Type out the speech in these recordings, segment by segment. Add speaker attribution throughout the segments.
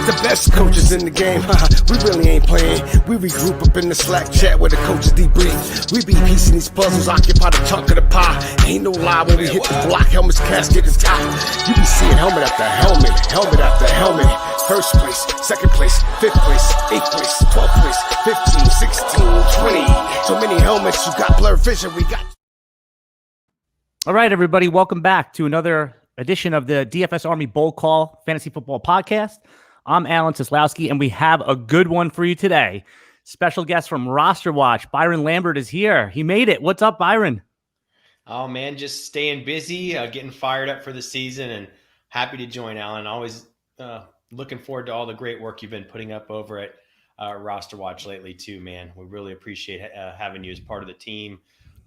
Speaker 1: the best coaches in the game. We really ain't playing. We regroup up in the Slack chat where the coaches debrief. We be piecing these puzzles, occupy the chunk of the pie. Ain't no lie when we hit the block, helmet's casket is top. You be seeing helmet after helmet, helmet after helmet. First place, second place, fifth place, eighth place, 12th place, 15, 16, 20. So many helmets, you got blurred vision, we got.
Speaker 2: All right, everybody, welcome back to another edition of the DFSARMY Bowl Call Fantasy Football Podcast. I'm Alan Cislowski, and we have a good one for you today. Special guest from RosterWatch, Byron Lambert is here. He made it. What's up, Byron?
Speaker 3: Oh, man, just staying busy, getting fired up for the season, and happy to join, Alan. Always looking forward to all the great work you've been putting up over at RosterWatch lately, too, man. We really appreciate having you as part of the team.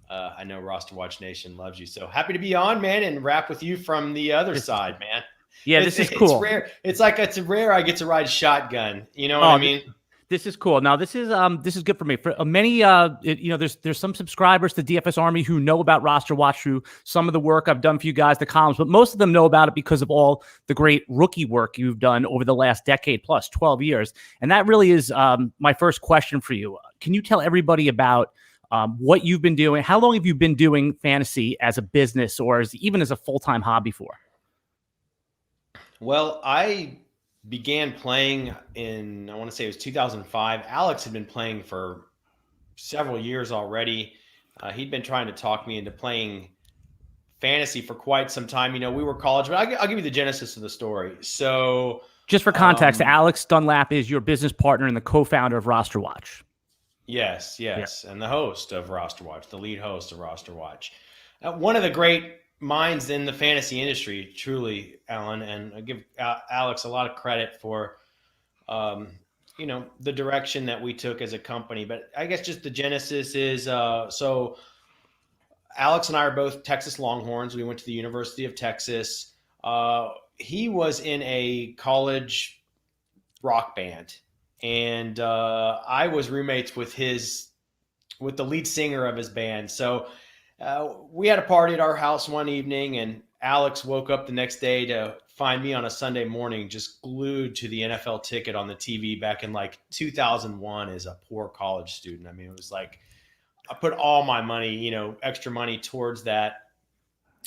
Speaker 3: I know RosterWatch Nation loves you. So happy to be on, man, and rap with you from the other side, man.
Speaker 2: Yeah, this is cool.
Speaker 3: It's rare. It's rare I get to ride shotgun. You know what I mean?
Speaker 2: This is cool. Now, this is good for me. For many, there's some subscribers to DFSARMY who know about RosterWatch through some of the work I've done for you guys, the columns, but most of them know about it because of all the great rookie work you've done over the last decade plus, 12 years. And that really is my first question for you. Can you tell everybody about what you've been doing? How long have you been doing fantasy as a business or even as a full-time hobby for?
Speaker 3: Well, I began playing in, I want to say it was 2005. Alex had been playing for several years already. He'd been trying to talk me into playing fantasy for quite some time. You know, we were college, but I'll give you the genesis of the story. So
Speaker 2: just for context, Alex Dunlap is your business partner and the co-founder of RosterWatch.
Speaker 3: Yes. Yeah. And the host of RosterWatch, the lead host of RosterWatch. One of the great minds in the fantasy industry, truly, Alan, and I give Alex a lot of credit for, the direction that we took as a company. But I guess just the genesis is, so Alex and I are both Texas Longhorns. We went to the University of Texas. He was in a college rock band, and I was roommates with the lead singer of his band. So we had a party at our house one evening, and Alex woke up the next day to find me on a Sunday morning just glued to the NFL ticket on the TV back in like 2001 as a poor college student. I mean, it was like I put all my money, extra money towards that.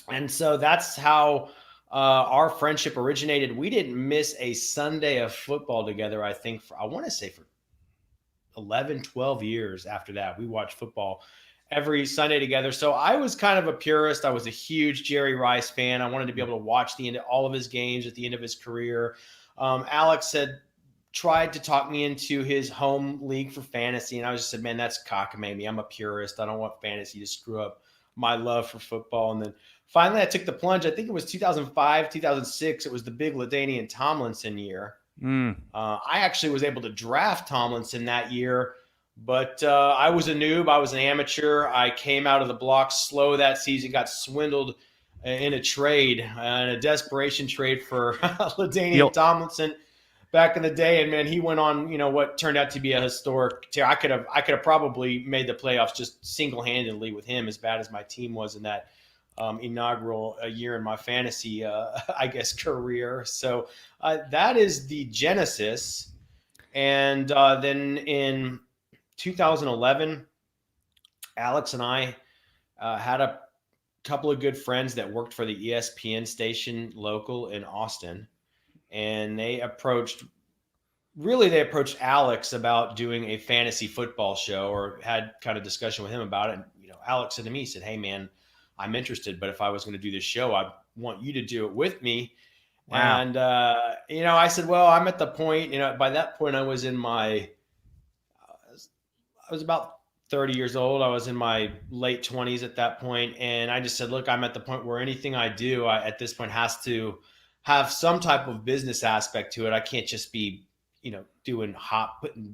Speaker 3: And so that's how our friendship originated. We didn't miss a Sunday of football together, I think, for 11, 12 years after that. We watched football every Sunday together. So I was kind of a purist. I was a huge Jerry Rice fan. I wanted to be able to watch the end of all of his games at the end of his career. Alex had tried to talk me into his home league for fantasy, and I just said, man, that's cockamamie. I'm a purist. I don't want fantasy to screw up my love for football. And then finally I took the plunge. I think it was 2005, 2006. It was the big LaDainian Tomlinson year. I actually was able to draft Tomlinson that year, but I was a noob. I was an amateur. I came out of the blocks slow that season, got swindled in a trade, in a desperation trade for LaDainian Tomlinson back in the day. And man, he went on, what turned out to be a historic tear. I could have probably made the playoffs just single-handedly with him, as bad as my team was in that inaugural year in my fantasy, career. So that is the genesis. And then in 2011, Alex and I had a couple of good friends that worked for the ESPN station local in Austin. And they approached Alex about doing a fantasy football show, or had kind of discussion with him about it. And, Alex said to me, he said, hey man, I'm interested, but if I was going to do this show, I want you to do it with me. Wow. And, I said, well, I'm at the point, by that point I was about 30 years old. I was in my late 20s at that point. And I just said, look, I'm at the point where anything I do at this point has to have some type of business aspect to it. I can't just be, putting a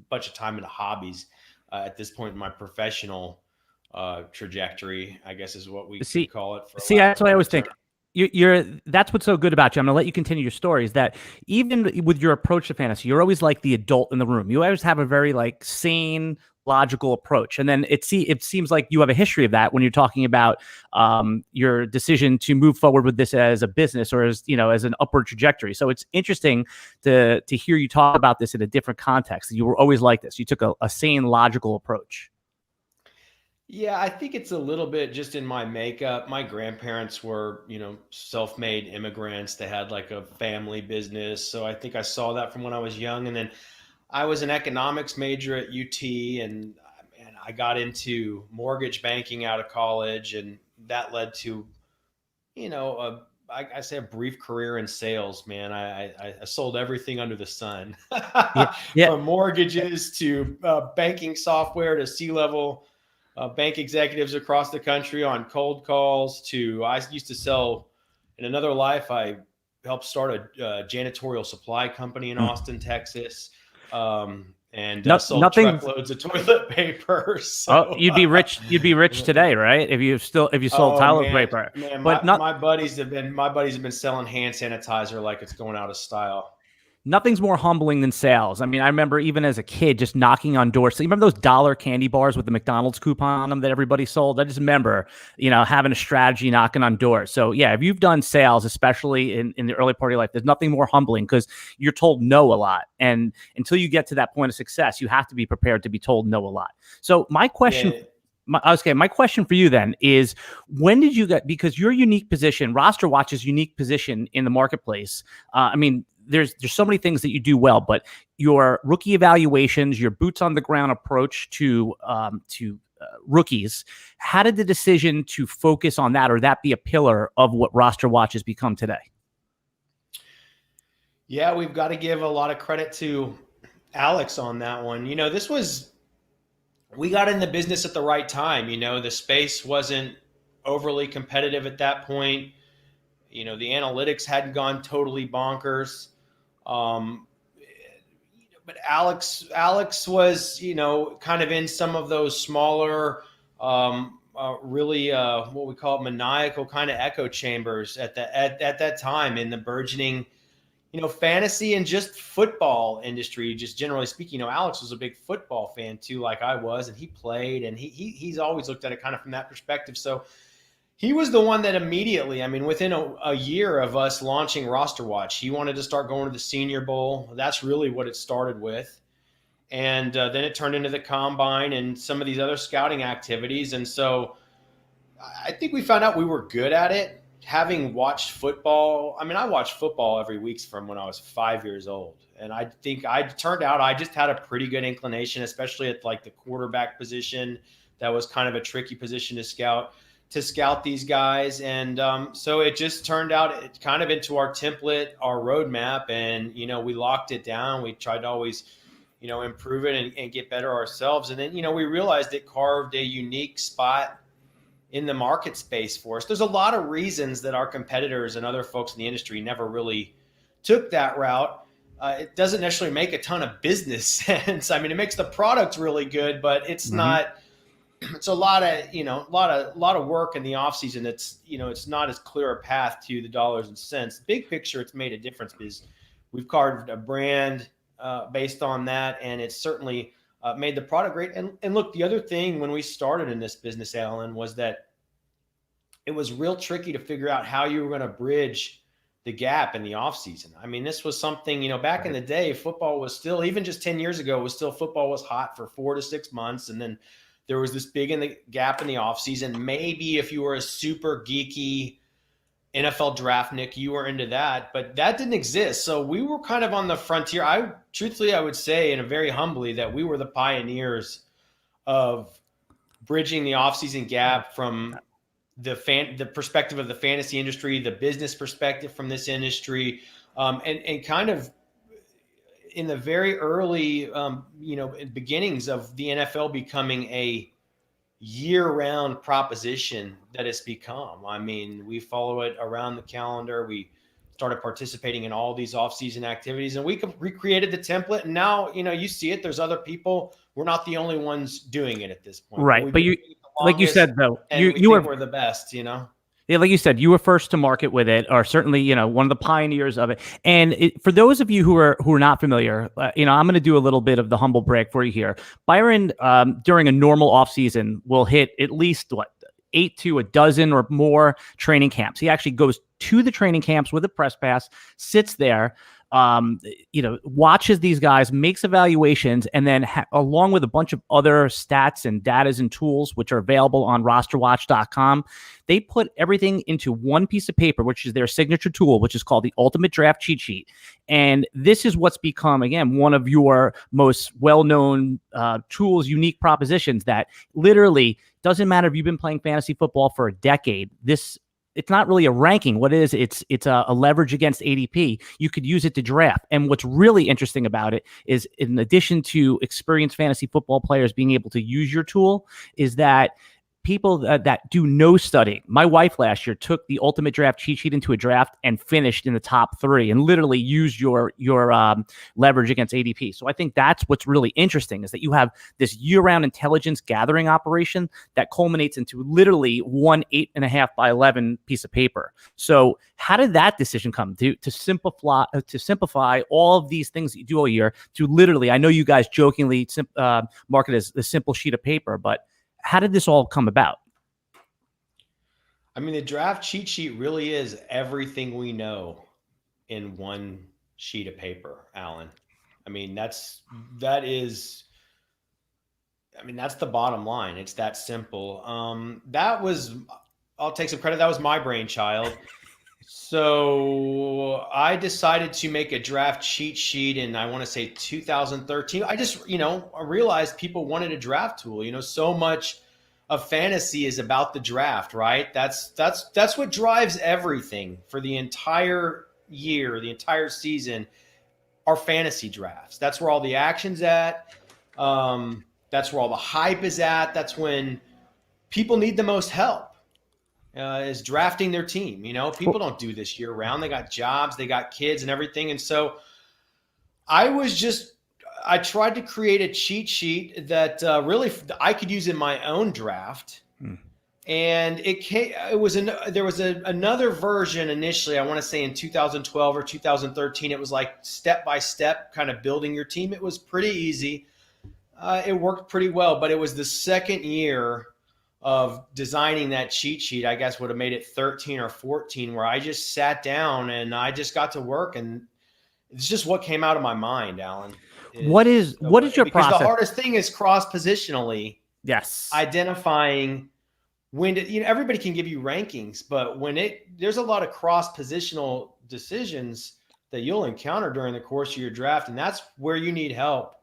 Speaker 3: bunch of time into hobbies at this point in my professional trajectory, I guess is what we call it.
Speaker 2: That's what I always think. That's what's so good about you. I'm gonna let you continue your stories. That even with your approach to fantasy, you're always like the adult in the room. You always have a very like sane, logical approach. And then it seems like you have a history of that when you're talking about your decision to move forward with this as a business or as as an upward trajectory. So it's interesting to hear you talk about this in a different context. You were always like this. You took a sane, logical approach.
Speaker 3: Yeah, I think it's a little bit just in my makeup. My grandparents were, self-made immigrants. They had like a family business. So I think I saw that from when I was young. And then I was an economics major at UT, and I got into mortgage banking out of college. And that led to, I say a brief career in sales, man. I sold everything under the sun,
Speaker 2: Yeah.
Speaker 3: from mortgages to banking software to C-level bank executives across the country on cold calls to, I used to sell in another life. I helped start a janitorial supply company in Austin, Texas. And sold truckloads of toilet paper. So,
Speaker 2: you'd be rich. You'd be rich today, right? If you sold toilet paper.
Speaker 3: Man,
Speaker 2: but
Speaker 3: my buddies have been selling hand sanitizer like it's going out of style.
Speaker 2: Nothing's more humbling than sales. I mean, I remember even as a kid just knocking on doors. So you remember those dollar candy bars with the McDonald's coupon on them that everybody sold? I just remember, having a strategy, knocking on doors. So yeah, if you've done sales, especially in the early part of your life, there's nothing more humbling because you're told no a lot. And until you get to that point of success, you have to be prepared to be told no a lot. So my question...
Speaker 3: Yeah.
Speaker 2: My question for you then is, when did you get, because your unique position, RosterWatch's unique position in the marketplace, I mean, there's so many things that you do well, but your rookie evaluations, your boots on the ground approach to rookies, how did the decision to focus on that or that be a pillar of what RosterWatch has become today?
Speaker 3: Yeah, we've got to give a lot of credit to Alex on that one. We got in the business at the right time. The space wasn't overly competitive at that point. The analytics hadn't gone totally bonkers. But Alex was, kind of in some of those smaller, really what we call maniacal kind of echo chambers at that time in the burgeoning, fantasy and just football industry, just generally speaking. Alex was a big football fan too, like I was, and he played, and he's always looked at it kind of from that perspective. So he was the one that immediately, within a year of us launching RosterWatch, he wanted to start going to the Senior Bowl. That's really what it started with. And then it turned into the Combine and some of these other scouting activities. And so I think we found out we were good at it. Having watched football, I watched football every week from when I was 5 years old. And I think I just had a pretty good inclination, especially at like the quarterback position. That was kind of a tricky position to scout these guys. And so it just turned out kind of into our template, our roadmap. And, we locked it down. We tried to always, improve it and get better ourselves. And then, we realized it carved a unique spot in the market space for us. There's a lot of reasons that our competitors and other folks in the industry never really took that route. It doesn't necessarily make a ton of business sense. It makes the product really good, but it's not. It's a lot of work in the off season. It's not as clear a path to the dollars and cents. Big picture, it's made a difference because we've carved a brand based on that, and it's certainly made the product great. And look, the other thing when we started in this business, Alan, was that it was real tricky to figure out how you were going to bridge the gap in the offseason. This was something, back in the day, football was still, even just 10 years ago, football was hot for 4 to 6 months. And then there was this big gap in the offseason. Maybe if you were a super geeky NFL draftnik, you were into that, but that didn't exist. So we were kind of on the frontier. I would say, and very humbly, that we were the pioneers of bridging the offseason gap from the perspective of the fantasy industry, the business perspective from this industry, and kind of in the very early, beginnings of the NFL becoming a year-round proposition that it's become. We follow it around the calendar. We started participating in all these off-season activities, and we recreated the template. And now, you see it. There's other people. We're not the only ones doing it at this point.
Speaker 2: Right. But you, like you said, though,
Speaker 3: we're the best,
Speaker 2: Yeah, like you said, you were first to market with it, or certainly, one of the pioneers of it. And for those of you who are not familiar, I'm going to do a little bit of the humble brag for you here. Byron, during a normal off season, will hit at least 8 to a dozen or more training camps. He actually goes to the training camps with a press pass, sits there, watches these guys, makes evaluations, and then along with a bunch of other stats and datas and tools, which are available on rosterwatch.com, they put everything into one piece of paper, which is their signature tool, which is called the Ultimate Draft Cheat Sheet. And this is what's become, again, one of your most well-known tools, unique propositions that literally doesn't matter if you've been playing fantasy football for a decade. It's not really a ranking. What it is, it's a leverage against ADP. You could use it to draft. And what's really interesting about it is, in addition to experienced fantasy football players being able to use your tool, is that people that do no studying. My wife last year took the Ultimate Draft Cheat Sheet into a draft and finished in the top 3 and literally used your leverage against ADP. So I think that's what's really interesting, is that you have this year-round intelligence gathering operation that culminates into literally one 8.5 by 11 piece of paper. So how did that decision come to simplify all of these things that you do all year to literally, I know you guys jokingly market as the simple sheet of paper, but how did this all come about?
Speaker 3: I mean, the draft cheat sheet really is everything we know in one sheet of paper, Alan. I mean, that's the bottom line. It's that simple. I'll take some credit. That was my brainchild. So I decided to make a draft cheat sheet in, I want to say 2013. I just, I realized people wanted a draft tool. So much of fantasy is about the draft, right? That's what drives everything for the entire year, the entire season, are fantasy drafts. That's where all the action's at. That's where all the hype is at. That's when people need the most help. Is drafting their team. People don't do this year round. They got jobs, they got kids and everything. And so I tried to create a cheat sheet that really I could use in my own draft. And there was another version initially, I want to say in 2012 or 2013. It was like step-by-step kind of building your team. It was pretty easy. It worked pretty well, but it was the second year of designing that cheat sheet, I guess would have made it 13 or 14, where I just sat down and I just got to work, and it's just what came out of my mind, Alan.
Speaker 2: What is your
Speaker 3: because
Speaker 2: process?
Speaker 3: The hardest thing is cross-positionally.
Speaker 2: Yes.
Speaker 3: Identifying when everybody can give you rankings, but there's a lot of cross-positional decisions that you'll encounter during the course of your draft, and that's where you need help.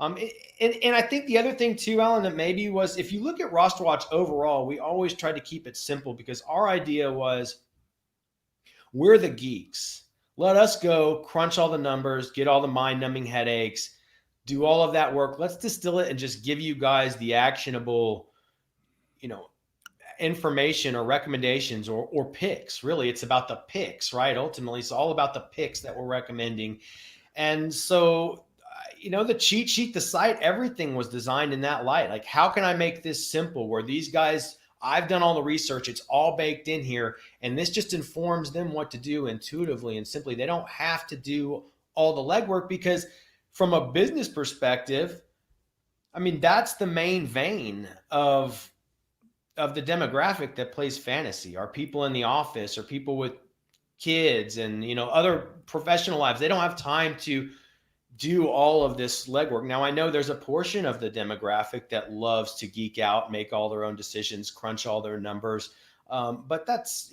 Speaker 3: And I think the other thing too, Alan, that maybe was, if you look at RosterWatch overall, we always tried to keep it simple, because our idea was, we're the geeks. Let us go crunch all the numbers, get all the mind-numbing headaches, do all of that work. Let's distill it and just give you guys the actionable, information or recommendations or picks. Really, it's about the picks, right? Ultimately, it's all about the picks that we're recommending. And so, the cheat sheet, the site, everything was designed in that light. Like, how can I make this simple where these guys, I've done all the research, it's all baked in here, and this just informs them what to do intuitively and simply. They don't have to do all the legwork, because from a business perspective, I mean, that's the main vein of the demographic that plays fantasy, are people in the office or people with kids and, other professional lives. They don't have time to do all of this legwork. Now, I know there's a portion of the demographic that loves to geek out, make all their own decisions, crunch all their numbers. But that's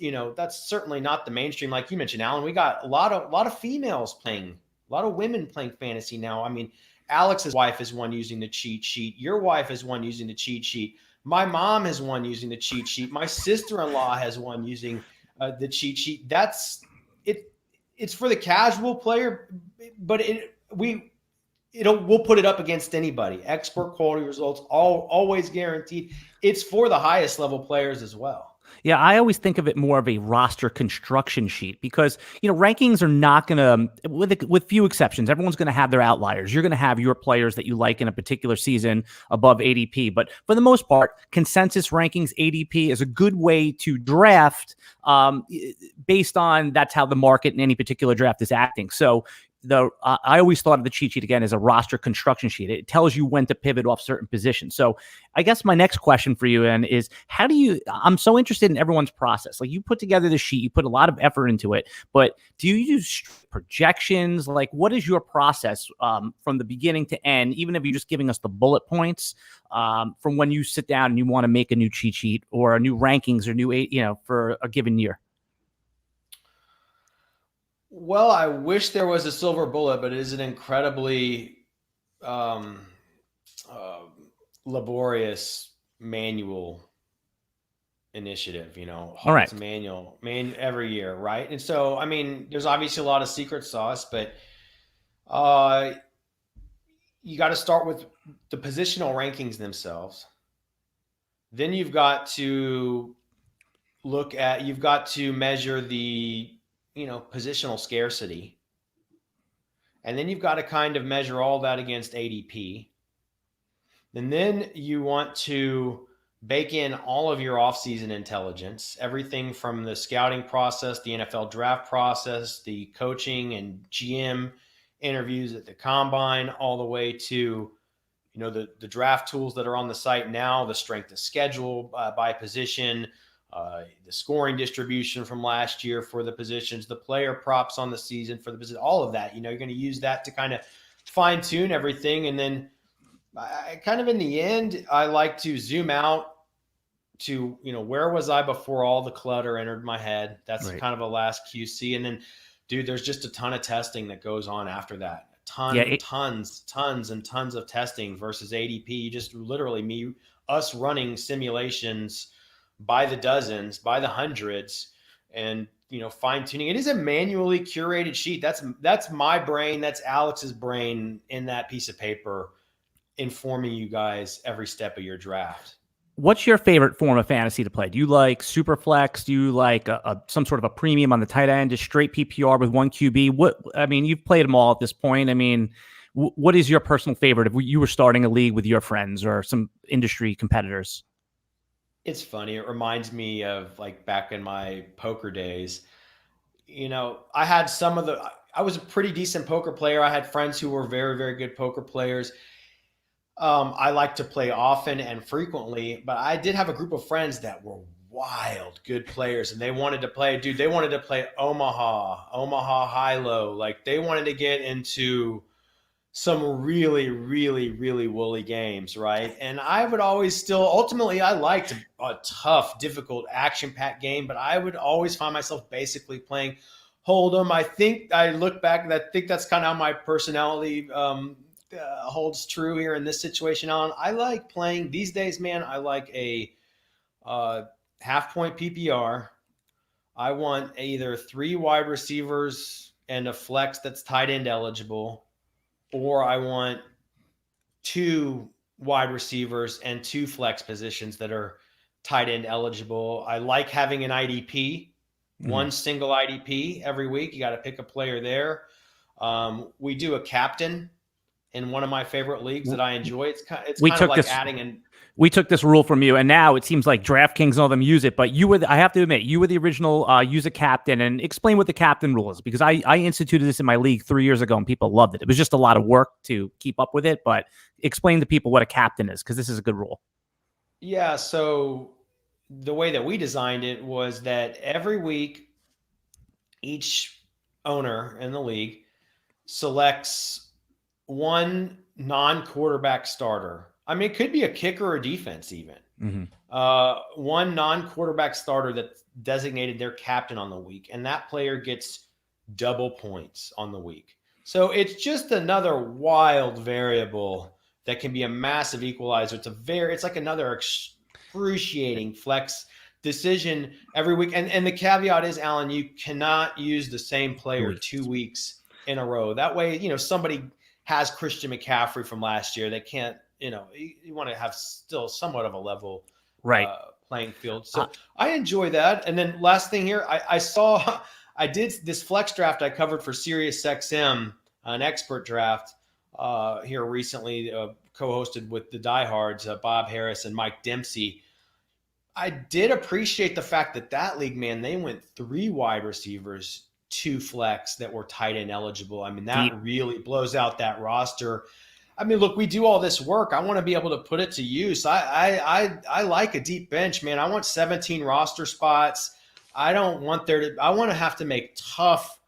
Speaker 3: certainly not the mainstream. Like you mentioned, Alan, we got a lot of females playing, a lot of women playing fantasy now. I mean, Alex's wife is one using the cheat sheet. Your wife is one using the cheat sheet. My mom is one using the cheat sheet. My sister-in-law has one using the cheat sheet. It's for the casual player, but we'll put it up against anybody. Expert quality results, always guaranteed. It's for the highest level players as well.
Speaker 2: Yeah, I always think of it more of a roster construction sheet because, rankings are not going to, with few exceptions, everyone's going to have their outliers. You're going to have your players that you like in a particular season above ADP. But for the most part, consensus rankings, ADP is a good way to draft based on that's how the market in any particular draft is acting. So I always thought of the cheat sheet again as a roster construction sheet. It tells you when to pivot off certain positions. So I guess my next question for you, Ann, is I'm so interested in everyone's process. Like, you put together the sheet, you put a lot of effort into it, but do you use projections? Like, what is your process from the beginning to end, even if you're just giving us the bullet points from when you sit down and you want to make a new cheat sheet or a new rankings or new, for a given year?
Speaker 3: Well, I wish there was a silver bullet, but it is an incredibly laborious manual initiative,
Speaker 2: All right.
Speaker 3: It's manual every year, right? And so, there's obviously a lot of secret sauce, but you got to start with the positional rankings themselves. Then you've got to measure the positional scarcity. And then you've got to kind of measure all that against ADP. And then you want to bake in all of your offseason intelligence, everything from the scouting process, the NFL draft process, the coaching and GM interviews at the combine, all the way to, the draft tools that are on the site now, the strength of schedule by position, the scoring distribution from last year for the positions, the player props on the season for the position, all of that. You're going to use that to kind of fine tune everything. And then I kind of, in the end, I like to zoom out to, where was I before all the clutter entered my head? That's right. Kind of a last QC. And then, dude, there's just a ton of testing that goes on after that. Tons and tons of testing versus ADP. You just literally us running simulations by the dozens, by the hundreds, and fine tuning. It is a manually curated sheet. That's my brain. That's Alex's brain in that piece of paper, informing you guys every step of your draft.
Speaker 2: What's your favorite form of fantasy to play? Do you like super flex? Do you like some sort of a premium on the tight end, just straight PPR with one QB? You've played them all at this point. What is your personal favorite if you were starting a league with your friends or some industry competitors?
Speaker 3: It's funny. It reminds me of like back in my poker days. I had I was a pretty decent poker player. I had friends who were very, very good poker players. I like to play often and frequently, but I did have a group of friends that were wild good players, and they wanted to play, Omaha high-low. Like, they wanted to get into some really, really, really woolly games, right? And I would always ultimately, I liked a tough, difficult, action-packed game, but I would always find myself basically playing Hold'em. I think I look back and I think that's kind of how my personality holds true here in this situation. Alan, I like playing these days, man. I like a half-point PPR. I want either 3 wide receivers and a flex that's tight end eligible, or I want 2 wide receivers and 2 flex positions that are tight end eligible. I like having an IDP, one single IDP every week. You got to pick a player there. We do a captain in one of my favorite leagues that I enjoy. It's kind of like adding in.
Speaker 2: We took this rule from you, and now it seems like DraftKings and all them use it. But I have to admit, you were the original use a captain. And explain what the captain rule is, because I instituted this in my league 3 years ago, and people loved it. It was just a lot of work to keep up with it. But explain to people what a captain is, because this is a good rule.
Speaker 3: Yeah, so the way that we designed it was that every week, each owner in the league selects one non-quarterback starter. It could be a kicker or defense even. One non-quarterback starter that's designated their captain on the week, and that player gets double points on the week. So it's just another wild variable that can be a massive equalizer. It's like another excruciating flex decision every week. And the caveat is, Alan, you cannot use the same player 2 weeks in a row. That way, somebody has Christian McCaffrey from last year. They can't, you want to have still somewhat of a level playing field. So I enjoy that. And then last thing here, I did this flex draft I covered for SiriusXM, an expert draft here recently, co-hosted with the diehards, Bob Harris and Mike Dempsey. I did appreciate the fact that league, man, they went 3 wide receivers, 2 flex that were tight end eligible. I mean, that really blows out that roster. I mean, look, we do all this work. I want to be able to put it to use. I like a deep bench, man. I want 17 roster spots. I don't want I want to have to make tough,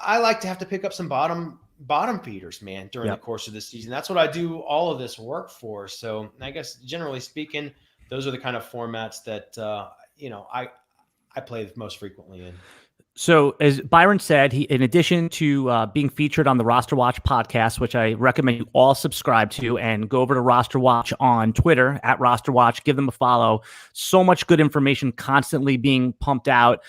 Speaker 3: I like to have to pick up some bottom feeders, man, during the course of the season. That's what I do all of this work for. So I guess generally speaking, those are the kind of formats that, I play most frequently in.
Speaker 2: So as Byron said, he, in addition to being featured on the RosterWatch podcast, which I recommend you all subscribe to, and go over to RosterWatch on Twitter at RosterWatch, give them a follow. So much good information constantly being pumped out.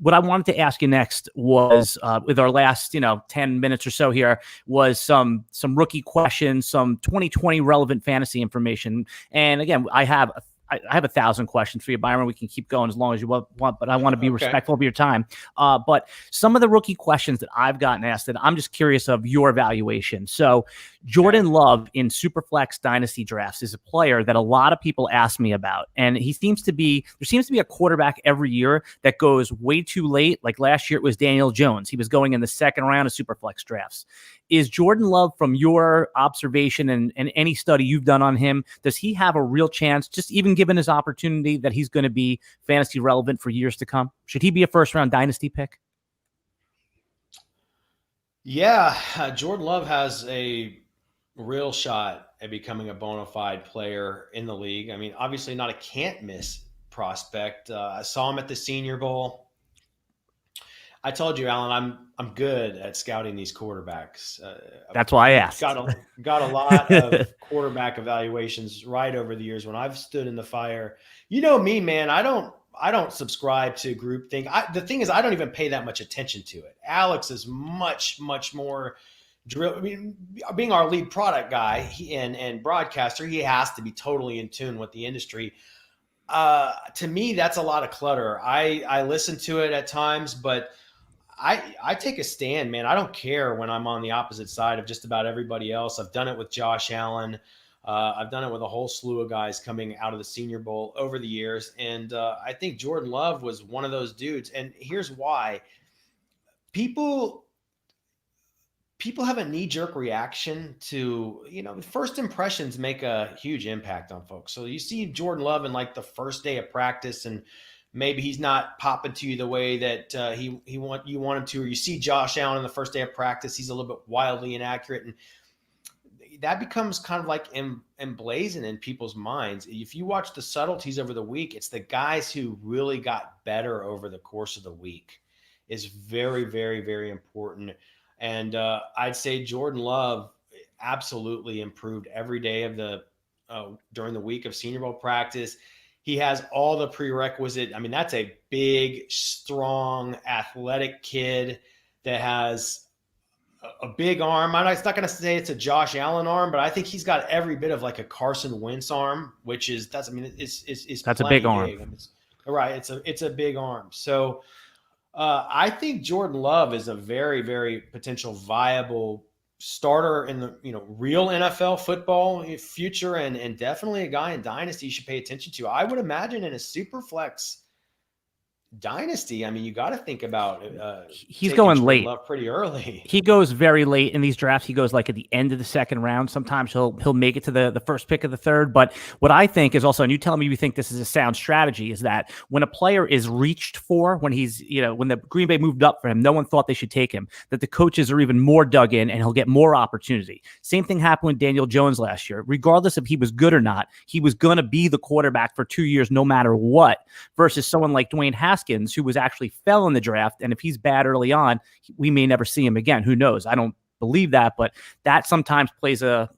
Speaker 2: What I wanted to ask you next was, with our last, 10 minutes or so here, was some rookie questions, some 2020 relevant fantasy information. And again, I have 1,000 questions for you, Byron. We can keep going as long as you want, but I want to be respectful of your time. But some of the rookie questions that I've gotten asked, that I'm just curious of your evaluation. So Jordan Love in Superflex Dynasty drafts is a player that a lot of people ask me about. And there seems to be a quarterback every year that goes way too late. Like last year, it was Daniel Jones. He was going in the second round of Superflex drafts. Is Jordan Love, from your observation and any study you've done on him, does he have a real chance, just even given his opportunity, that he's going to be fantasy relevant for years to come? Should he be a first-round dynasty pick?
Speaker 3: Yeah, Jordan Love has a real shot at becoming a bona fide player in the league. I mean, obviously not a can't-miss prospect. I saw him at the Senior Bowl. I told you, Alan, I'm good at scouting these quarterbacks.
Speaker 2: That's why I asked.
Speaker 3: Got a lot of quarterback evaluations right over the years when I've stood in the fire. You know me, man. I don't subscribe to groupthink. The thing is, I don't even pay that much attention to it. Alex is much more drill. I mean, being our lead product guy and broadcaster, he has to be totally in tune with the industry. To me, that's a lot of clutter. I listen to it at times, but I take a stand, man. I don't care when I'm on the opposite side of just about everybody else. I've done it with Josh Allen. I've done it with a whole slew of guys coming out of the Senior Bowl over the years. And I think Jordan Love was one of those dudes. And here's why. People have a knee-jerk reaction to, first impressions make a huge impact on folks. So you see Jordan Love in like the first day of practice, and maybe he's not popping to you the way that you want him to, or you see Josh Allen in the first day of practice, he's a little bit wildly inaccurate, and that becomes kind of like emblazoned in people's minds. If you watch the subtleties over the week, it's the guys who really got better over the course of the week is very, very, very important. And I'd say Jordan Love absolutely improved every day of during the week of Senior Bowl practice. He has all the prerequisite. I mean, that's a big, strong, athletic kid that has a big arm. I'm not going to say it's a Josh Allen arm, but I think he's got every bit of like a Carson Wentz arm, that's a big arm. I mean, right. It's a big arm. So I think Jordan Love is a very, very potential viable starter in the real NFL football future, and definitely a guy in Dynasty you should pay attention to. I would imagine in a Superflex Dynasty, I mean, you got to think about
Speaker 2: he's going late,
Speaker 3: pretty early.
Speaker 2: He goes very late in these drafts. He goes like at the end of the second round. Sometimes he'll make it to the first pick of the third. But what I think is also, and you tell me you think this is a sound strategy, is that when a player is reached for, when he's when the Green Bay moved up for him, no one thought they should take him, that the coaches are even more dug in and he'll get more opportunity. Same thing happened with Daniel Jones last year. Regardless if he was good or not, he was going to be the quarterback for 2 years no matter what, versus someone like Dwayne Haskins, who was actually fell in the draft. And if he's bad early on, we may never see him again. Who knows? I don't believe that, but that sometimes plays a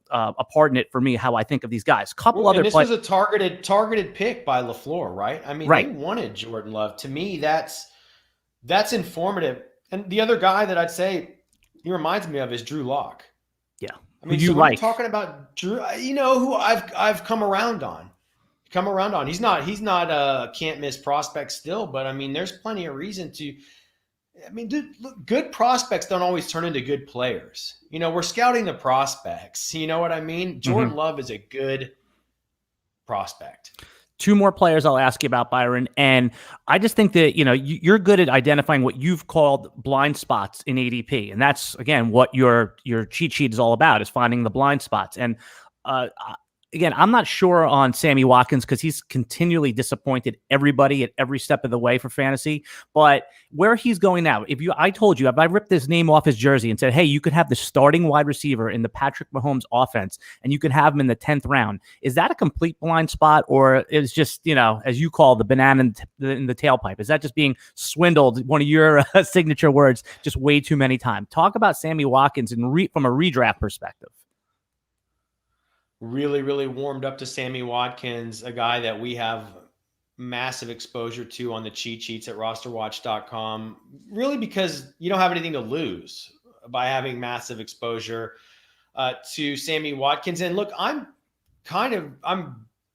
Speaker 2: part in it for me, how I think of these guys.
Speaker 3: This was a targeted pick by LaFleur, right? I mean, They wanted Jordan Love. To me, that's informative. And the other guy that I'd say he reminds me of is Drew Locke.
Speaker 2: Yeah.
Speaker 3: I mean, so we're talking about Drew, who I've come around on. He's not a can't miss prospect still, but I mean, there's plenty of reason to. I mean, dude, look, good prospects don't always turn into good players. We're scouting the prospects. You know what I mean? Jordan Love is a good prospect.
Speaker 2: 2 more players I'll ask you about, Byron. And I just think that, you're good at identifying what you've called blind spots in ADP. And that's, again, what your cheat sheet is all about, is finding the blind spots. And again, I'm not sure on Sami Watkins because he's continually disappointed everybody at every step of the way for fantasy. But where he's going now, if I ripped his name off his jersey and said, hey, you could have the starting wide receiver in the Patrick Mahomes offense and you could have him in the 10th round, is that a complete blind spot, or is just, as you call the banana in the tailpipe? Is that just being swindled, one of your signature words, just way too many times? Talk about Sami Watkins from a redraft perspective.
Speaker 3: Really, really warmed up to Sami Watkins, a guy that we have massive exposure to on the cheat sheets at rosterwatch.com, really because you don't have anything to lose by having massive exposure to Sami Watkins. And look, I'm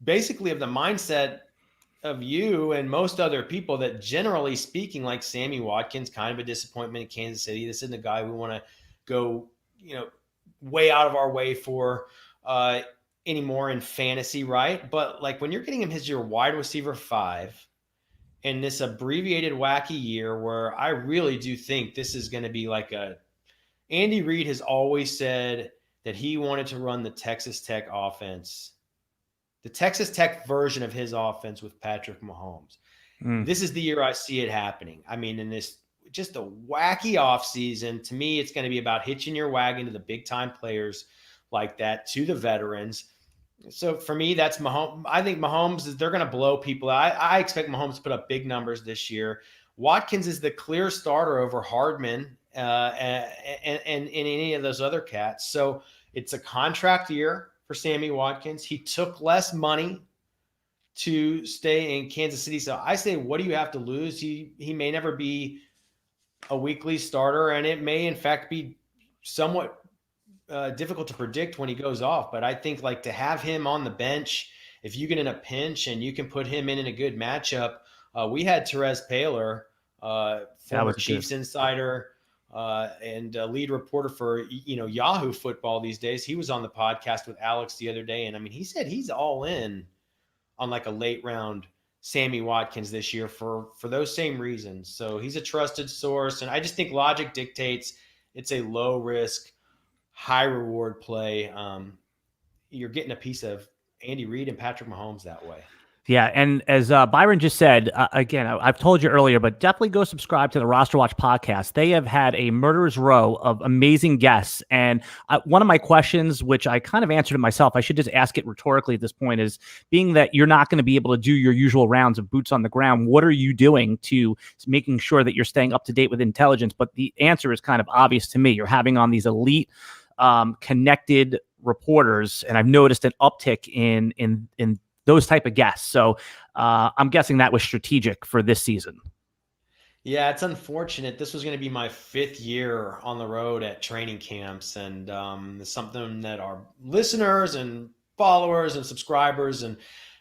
Speaker 3: basically of the mindset of you and most other people that, generally speaking, like Sami Watkins, kind of a disappointment in Kansas City. This isn't a guy we want to go, way out of our way for anymore in fantasy, right? But like when you're getting him as your wide receiver 5 in this abbreviated wacky year, where I really do think this is going to be like Andy Reid has always said that he wanted to run the Texas Tech offense, the Texas Tech version of his offense with Patrick Mahomes. This is the year I see it happening. I mean, in this just a wacky offseason, to me, it's going to be about hitching your wagon to the big time players like that, to the veterans. So for me, that's Mahomes. I think Mahomes they're going to blow people out. I expect Mahomes to put up big numbers this year. Watkins is the clear starter over Hardman and any of those other cats. So it's a contract year for Sami Watkins. He took less money to stay in Kansas City. So I say, what do you have to lose? He may never be a weekly starter, and it may in fact be somewhat difficult to predict when he goes off. But I think like to have him on the bench, if you get in a pinch and you can put him in a good matchup. We had Therese Paylor, former Chiefs insider and lead reporter for Yahoo Football these days. He was on the podcast with Alex the other day, and I mean, he said he's all in on like a late round Sami Watkins this year for those same reasons. So he's a trusted source, and I just think logic dictates it's a low risk, high reward play. You're getting a piece of Andy Reid and Patrick Mahomes that way.
Speaker 2: Yeah, and as Byron just said, again, I've told you earlier, but definitely go subscribe to the Roster Watch podcast. They have had a murderer's row of amazing guests. And one of my questions, which I kind of answered it myself, I should just ask it rhetorically at this point, is being that you're not going to be able to do your usual rounds of boots on the ground, what are you doing to making sure that you're staying up to date with intelligence? But the answer is kind of obvious to me. You're having on these elite connected reporters, and I've noticed an uptick in those type of guests. So I'm guessing that was strategic for this season.
Speaker 3: Yeah, it's unfortunate. This was going to be my 5th year on the road at training camps, and it's something that our listeners and followers and subscribers and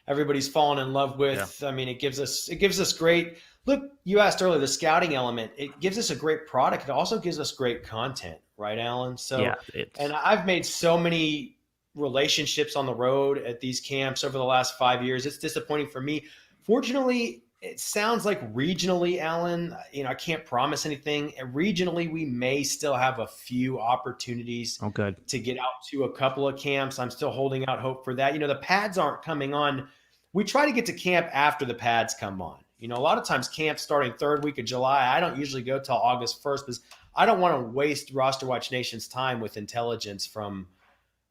Speaker 3: everybody's fallen in love with. Yeah. I mean, it gives us great. Look, you asked earlier, the scouting element. It gives us a great product. It also gives us great content, right, Alan? So, yeah, and I've made so many relationships on the road at these camps over the last 5 years. It's disappointing for me. Fortunately, it sounds like regionally, Alan, I can't promise anything. Regionally, we may still have a few opportunities to get out to a couple of camps. I'm still holding out hope for that. The pads aren't coming on. We try to get to camp after the pads come on. A lot of times camps starting 3rd week of July. I don't usually go till August 1st because I don't want to waste Roster Watch Nation's time with intelligence from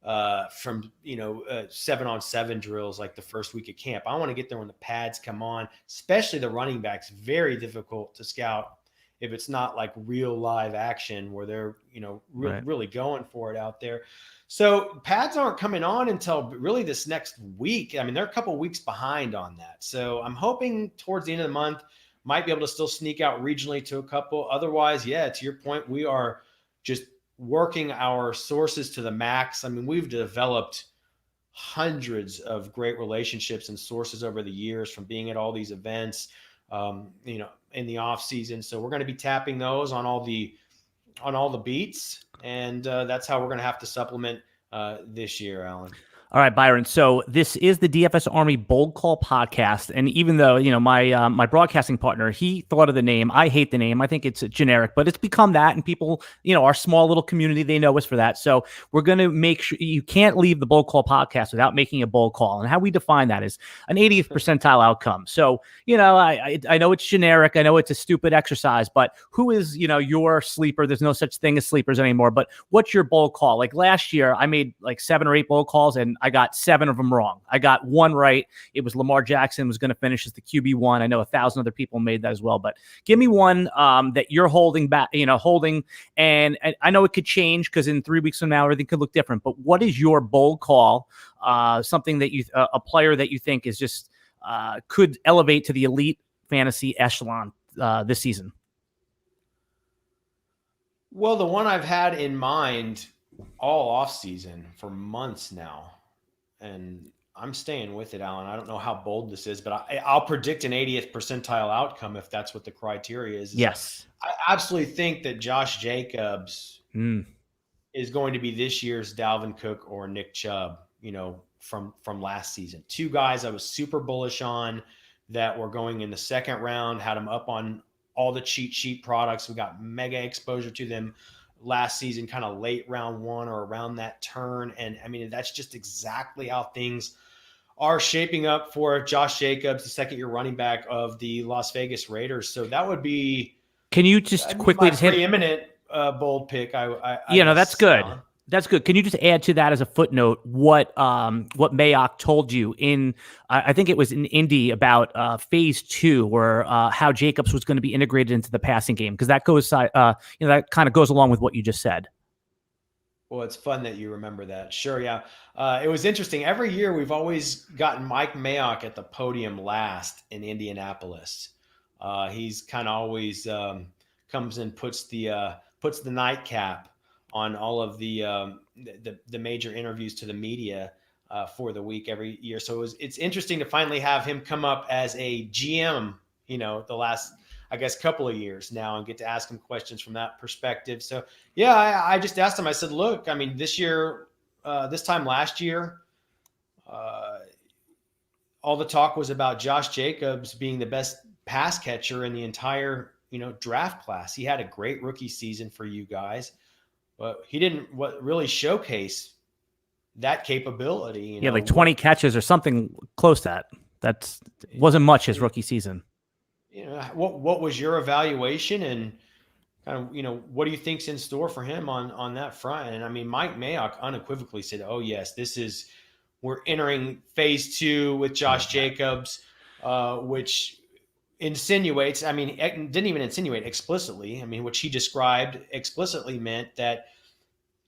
Speaker 3: 7-on-7 drills like the first week of camp. I want to get there when the pads come on, especially the running backs. Very difficult to scout if it's not like real live action where they're, really going for it out there. So pads aren't coming on until really this next week. I mean, they're a couple weeks behind on that. So I'm hoping towards the end of the month, might be able to still sneak out regionally to a couple. Otherwise, yeah, to your point, we are just working our sources to the max. I mean, we've developed hundreds of great relationships and sources over the years from being at all these events, in the off season. So we're going to be tapping those on all the beats. And that's how we're going to have to supplement this year, Alan.
Speaker 2: All right, Byron. So this is the DFS Army Bold Call podcast, and even though my broadcasting partner, he thought of the name, I hate the name. I think it's generic, but it's become that, and people, our small little community, they know us for that. So we're going to make sure you can't leave the Bold Call podcast without making a bold call, and how we define that is an 80th percentile outcome. So I know it's generic, I know it's a stupid exercise, but who is your sleeper? There's no such thing as sleepers anymore. But what's your bold call? Like last year, I made like 7 or 8 bold calls, and I got 7 of them wrong. I got 1 right. It was Lamar Jackson was going to finish as the QB1. I know 1,000 other people made that as well, but give me one that you're holding back, and I know it could change because in 3 weeks from now, everything could look different, but what is your bold call? Something that a player that you think is just could elevate to the elite fantasy echelon this season?
Speaker 3: Well, the one I've had in mind all offseason for months now, and I'm staying with it, Alan. I don't know how bold this is, but I'll predict an 80th percentile outcome if that's what the criteria is.
Speaker 2: Yes.
Speaker 3: I absolutely think that Josh Jacobs is going to be this year's Dalvin Cook or Nick Chubb, from last season. 2 guys I was super bullish on that were going in the second round, had them up on all the cheat sheet products. We got mega exposure to them last season, kind of late round 1 or around that turn. And I mean, that's just exactly how things are shaping up for Josh Jacobs, the second-year running back of the Las Vegas Raiders. So that would be,
Speaker 2: can you just quickly
Speaker 3: my preeminent bold pick?
Speaker 2: That's good. That's good. Can you just add to that as a footnote what Mayock told you in I think it was in Indy about phase 2, where how Jacobs was going to be integrated into the passing game, because that goes that kind of goes along with what you just said.
Speaker 3: Well, it's fun that you remember that. Sure, yeah. It was interesting. Every year we've always gotten Mike Mayock at the podium last in Indianapolis. He's kind of always comes and puts the nightcap on all of the major interviews to the media for the week every year. So it's interesting to finally have him come up as a GM, the last, I guess, couple of years now, and get to ask him questions from that perspective. So yeah, I just asked him, I said, look, I mean, this time last year, all the talk was about Josh Jacobs being the best pass catcher in the entire, draft class. He had a great rookie season for you guys, but he didn't really showcase that capability.
Speaker 2: Like 20 catches or something close to that. That wasn't much his rookie season.
Speaker 3: What was your evaluation, and kind of, what do you think's in store for him on that front? And I mean, Mike Mayock unequivocally said, oh yes, we're entering phase 2 with Josh Jacobs, which insinuates, I mean, it didn't even insinuate explicitly. I mean, which he described explicitly meant that,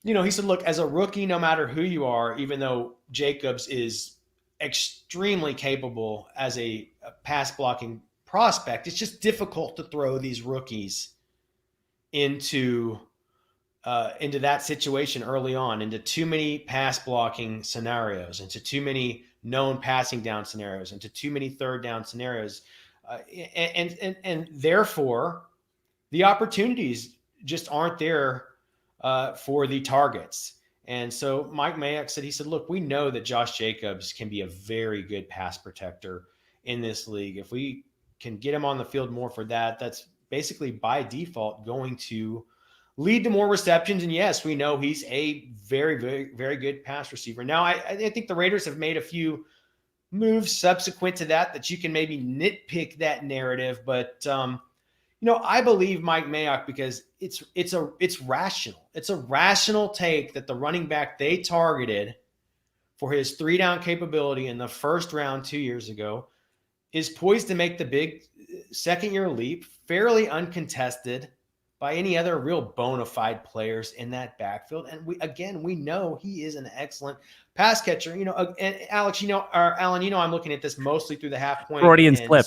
Speaker 3: he said, look, as a rookie, no matter who you are, even though Jacobs is extremely capable as a pass blocking prospect, it's just difficult to throw these rookies into that situation early on, into too many pass blocking scenarios, into too many known passing down scenarios, into too many third down scenarios. And therefore the opportunities just aren't there for the targets. And so Mike Mayock said, look, we know that Josh Jacobs can be a very good pass protector in this league. If we can get him on the field more for that, that's basically by default going to lead to more receptions. And yes, we know he's a very, very, very good pass receiver. Now, I think the Raiders have made a few moves subsequent to that you can maybe nitpick that narrative, but I believe Mike Mayock because it's rational. It's a rational take that the running back they targeted for his 3-down capability in the first round 2 years ago is poised to make the big second-year leap, fairly uncontested by any other real bona fide players in that backfield. And we know he is an excellent pass catcher. And Alex, Alan, I'm looking at this mostly through the half-point
Speaker 2: Freudian slip.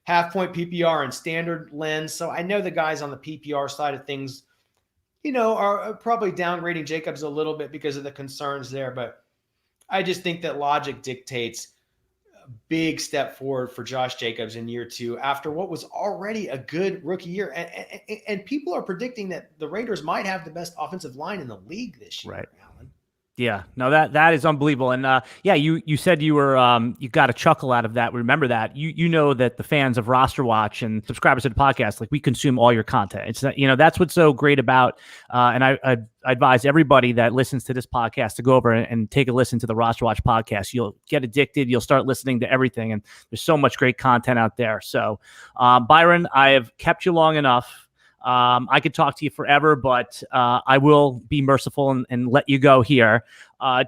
Speaker 3: Half-point PPR and standard lens. So I know the guys on the PPR side of things, are probably downgrading Jacobs a little bit because of the concerns there. But I just think that logic dictates a big step forward for Josh Jacobs in year 2 after what was already a good rookie year. And people are predicting that the Raiders might have the best offensive line in the league this year.
Speaker 2: Right.
Speaker 3: Alan.
Speaker 2: Yeah, no, that is unbelievable. And you said you were you got a chuckle out of that. Remember that you know that the fans of Roster Watch and subscribers to the podcast, like, we consume all your content. It's that's what's so great about. And I advise everybody that listens to this podcast to go over and take a listen to the Roster Watch podcast. You'll get addicted. You'll start listening to everything, and there's so much great content out there. So, Byron, I have kept you long enough. I could talk to you forever, but I will be merciful and let you go here.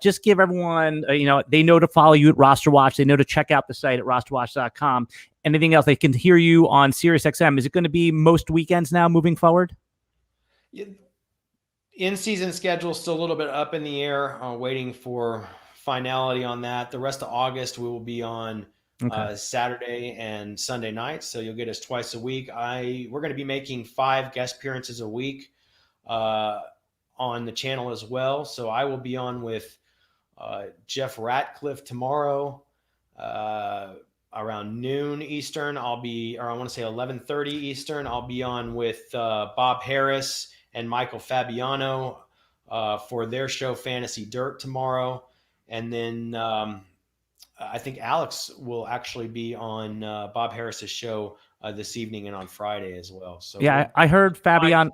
Speaker 2: Just give everyone, they know to follow you at Roster Watch. They know to check out the site at rosterwatch.com. Anything else? They can hear you on SiriusXM. Is it going to be most weekends now moving forward?
Speaker 3: In-season schedule still a little bit up in the air, waiting for finality on that. The rest of August, we will be on Saturday and Sunday nights, so you'll get us twice a week. We're going to be making 5 guest appearances a week on the channel as well. So I will be on with Jeff Ratcliffe tomorrow around noon Eastern. I want to say 11:30 Eastern. I'll be on with Bob Harris and Michael Fabiano for their show Fantasy Dirt tomorrow, and then I think Alex will actually be on Bob Harris's show this evening and on Friday as well. So
Speaker 2: yeah, I heard Fabiano.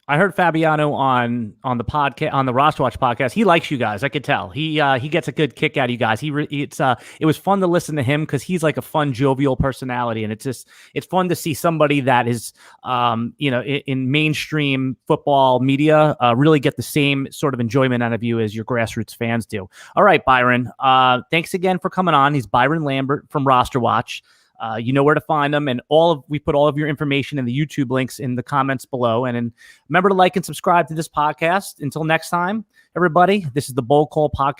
Speaker 2: I heard Fabiano on the podcast, on the Roster Watch podcast. He likes you guys. I could tell. He gets a good kick out of you guys. It was fun to listen to him because he's like a fun, jovial personality, and it's fun to see somebody that is in mainstream football media really get the same sort of enjoyment out of you as your grassroots fans do. All right, Byron. Thanks again for coming on. He's Byron Lambert from Roster Watch. You know where to find them, and we put all of your information in the YouTube links in the comments below. And remember to like and subscribe to this podcast. Until next time, everybody, this is the Bowl Call Podcast.